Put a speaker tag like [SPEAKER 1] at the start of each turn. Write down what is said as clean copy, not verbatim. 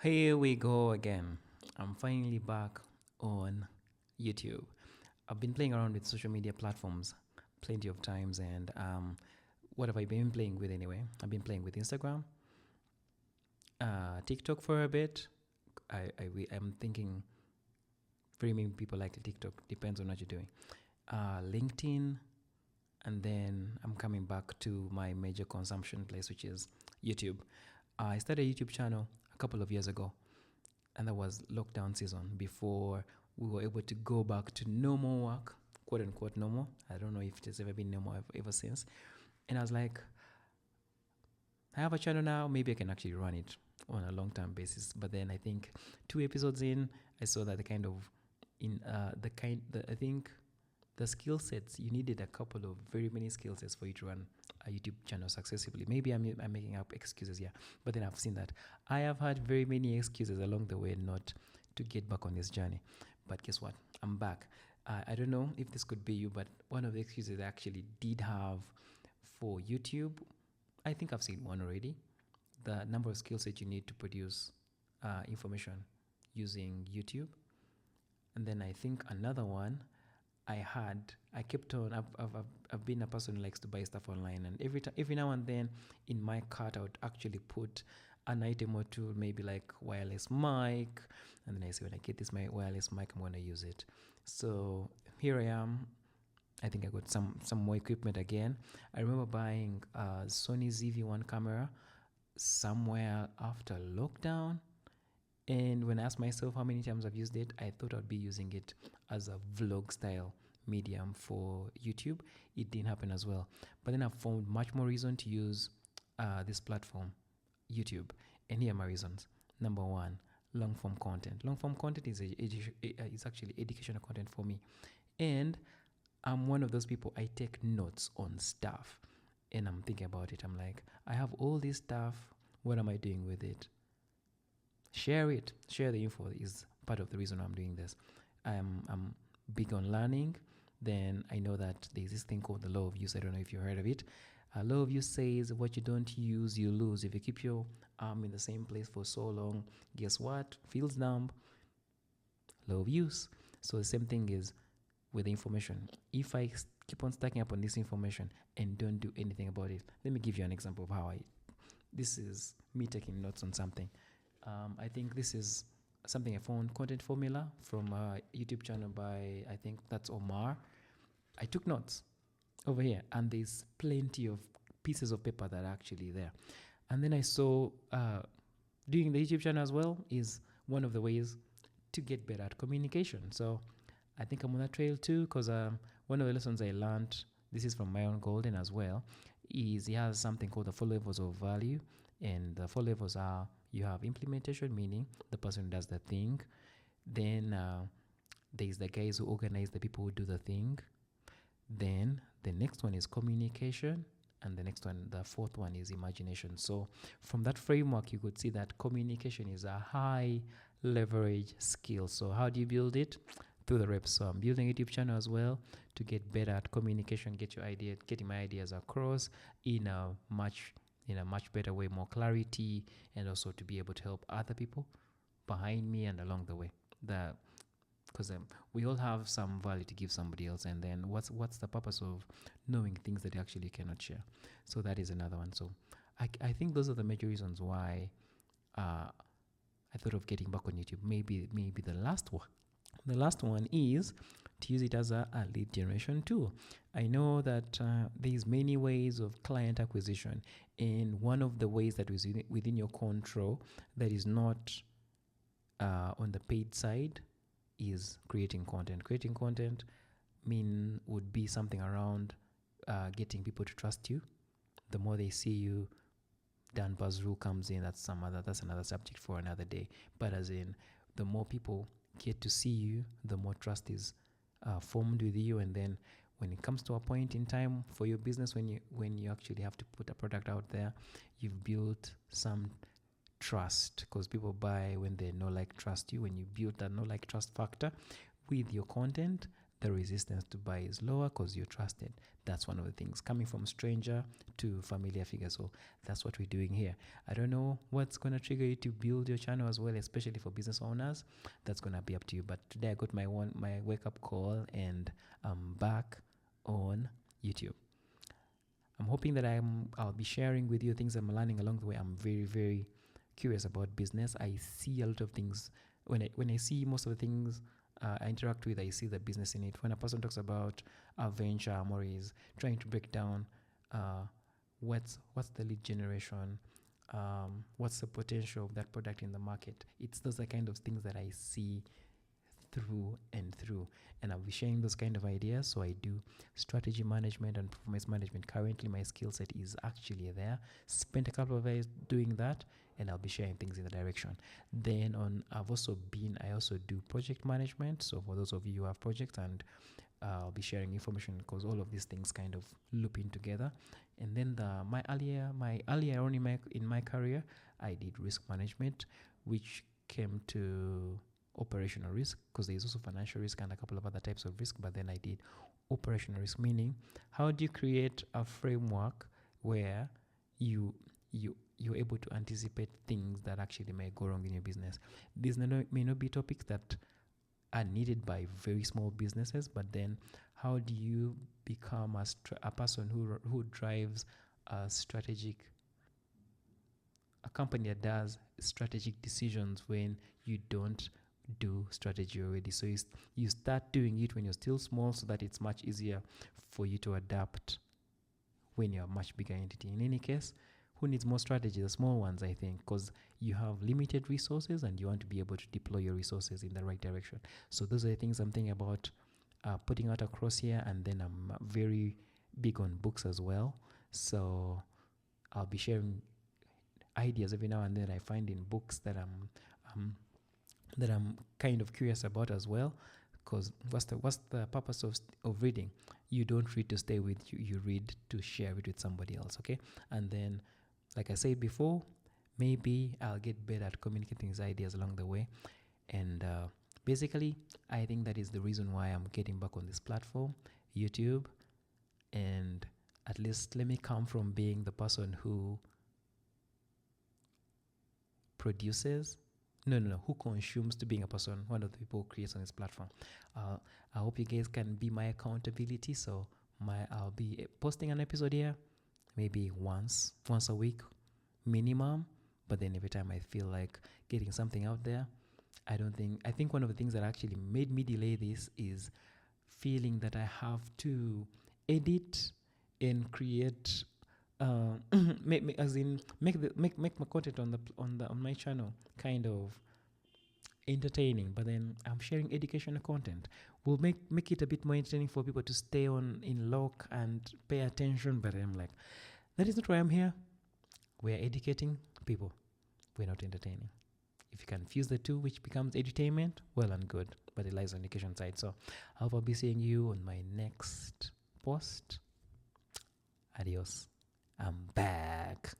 [SPEAKER 1] Here we go again. I'm finally back on YouTube. I've been playing around with social media platforms plenty of times, and what have I been playing with anyway? I've been playing with Instagram, TikTok for a bit. I'm thinking very many people like TikTok. Depends on what you're doing. LinkedIn, and then I'm coming back to my major consumption place, which is YouTube. I started a YouTube channel a couple of years ago, and that was lockdown season before we were able to go back to normal work, quote unquote normal. I don't know if it has ever been normal ever since. And I was like, I have a channel now, maybe I can actually run it on a long term basis. But then I think 2 episodes in, I saw that I think the skill sets, you needed a couple of very many skill sets for you to run a YouTube channel successfully. Maybe I'm making up excuses here, but then I've seen that I have had very many excuses along the way not to get back on this journey. But guess what? I'm back. I don't know if this could be you, but one of the excuses I actually did have for YouTube, I think I've seen one already. The number of skill sets you need to produce information using YouTube. And then I think another one I kept on. I've been a person who likes to buy stuff online, and every now and then in my cart I would actually put an item or two, maybe like wireless mic, and then I say when I get this my wireless mic, I'm gonna use it. So here I am. I think I got some more equipment again. I remember buying a Sony ZV-1 camera somewhere after lockdown, and when I asked myself how many times I've used it, I thought I'd be using it as a vlog style medium for YouTube. It didn't happen as well. But then I found much more reason to use this platform, YouTube. And here are my reasons. Number one, long form content. Long form content is actually educational content for me. And I'm one of those people, I take notes on stuff. And I'm thinking about it. I'm like, I have all this stuff. What am I doing with it? Share it. Share the info is part of the reason I'm doing this. I'm big on learning. Then I know that there's this thing called the law of use. I don't know if you heard of it. Law of use says what you don't use, you lose. If you keep your arm in the same place for so long, guess what? Feels numb. Law of use. So the same thing is with the information. If I keep on stacking up on this information and don't do anything about it, let me give you an example of how this is me taking notes on something. I think this is something I found, content formula from a YouTube channel by, I think that's Omar. I took notes over here, and there's plenty of pieces of paper that are actually there. And then I saw doing the YouTube channel as well is one of the ways to get better at communication. So I think I'm on that trail too, because one of the lessons I learned, this is from Myron Golden as well, is he has something called the 4 levels of value. And the 4 levels are, you have implementation, meaning the person who does the thing. Then there's the guys who organize the people who do the thing. Then the next one is communication. And the next one, the fourth one, is imagination. So from that framework, you could see that communication is a high leverage skill. So how do you build it? Through the reps. So I'm building a YouTube channel as well to get better at communication, getting my ideas across in a much better way, more clarity, and also to be able to help other people behind me and along the way. Because we all have some value to give somebody else, and then what's the purpose of knowing things that you actually cannot share? So that is another one. So I think those are the major reasons why I thought of getting back on YouTube. Maybe the last one. The last one is to use it as a lead generation tool. I know that there's many ways of client acquisition, and one of the ways that is within your control that is not on the paid side is creating content. Creating content would be something around getting people to trust you. The more they see you, Dan Buzz rule comes in. That's another subject for another day. But as in, the more people get to see you, the more trust is formed with you. And then when it comes to a point in time for your business, when you actually have to put a product out there, you've built some trust, because people buy when they know, like, trust you. When you build that know, like, trust factor with your content, the resistance to buy is lower because you're trusted. That's one of the things, coming from stranger to familiar figure. So that's what we're doing here. I don't know what's going to trigger you to build your channel as well, especially for business owners. That's going to be up to you. But today I got my wake up call, and I'm back on YouTube. I'm hoping that I'll be sharing with you things I'm learning along the way. I'm very, very curious about business. I see a lot of things when I see most of the things I interact with. I see the business in it. When a person talks about a venture, or is trying to break down what's the lead generation, what's the potential of that product in the market. It's those are kind of things that I see through and through, and I'll be sharing those kind of ideas. So I do strategy management and performance management. Currently my skill set is actually there. Spent a couple of years doing that, and I'll be sharing things in the direction. Then I also do project management. So for those of you who have projects, and I'll be sharing information because all of these things kind of loop in together. And then my earlier on in my career, I did risk management, which came to operational risk, because there's also financial risk and a couple of other types of risk. But then I did operational risk, meaning how do you create a framework where you're able to anticipate things that actually may go wrong in your business. These may not be topics that are needed by very small businesses, but then how do you become a person who drives a company that does strategic decisions when you don't do strategy already. So you start doing it when you're still small, so that it's much easier for you to adapt when you're a much bigger entity. In any case, who needs more strategy? The small ones, I think, because you have limited resources and you want to be able to deploy your resources in the right direction. So those are the things I'm thinking about putting out across here. And then I'm very big on books as well. So I'll be sharing ideas every now and then I find in books that I'm kind of curious about as well. Because what's the purpose of reading? You don't read to stay with you. You read to share it with somebody else. Okay. And then, like I said before, maybe I'll get better at communicating these ideas along the way. And basically, I think that is the reason why I'm getting back on this platform, YouTube. And at least let me come from being the person who produces, who consumes, to being a person, one of the people who creates on this platform. I hope you guys can be my accountability. So I'll be posting an episode here maybe once a week minimum, but then every time I feel like getting something out there. I think one of the things that actually made me delay this is feeling that I have to edit and create make my content on my channel kind of entertaining, but then I'm sharing educational content. Will make it a bit more entertaining for people to stay in lock and pay attention. But I'm like, that is not why I'm here. We're educating people. We're not entertaining. If you can fuse the two, which becomes edutainment, well and good. But it lies on the education side. So I'll be seeing you on my next post. Adios. I'm back.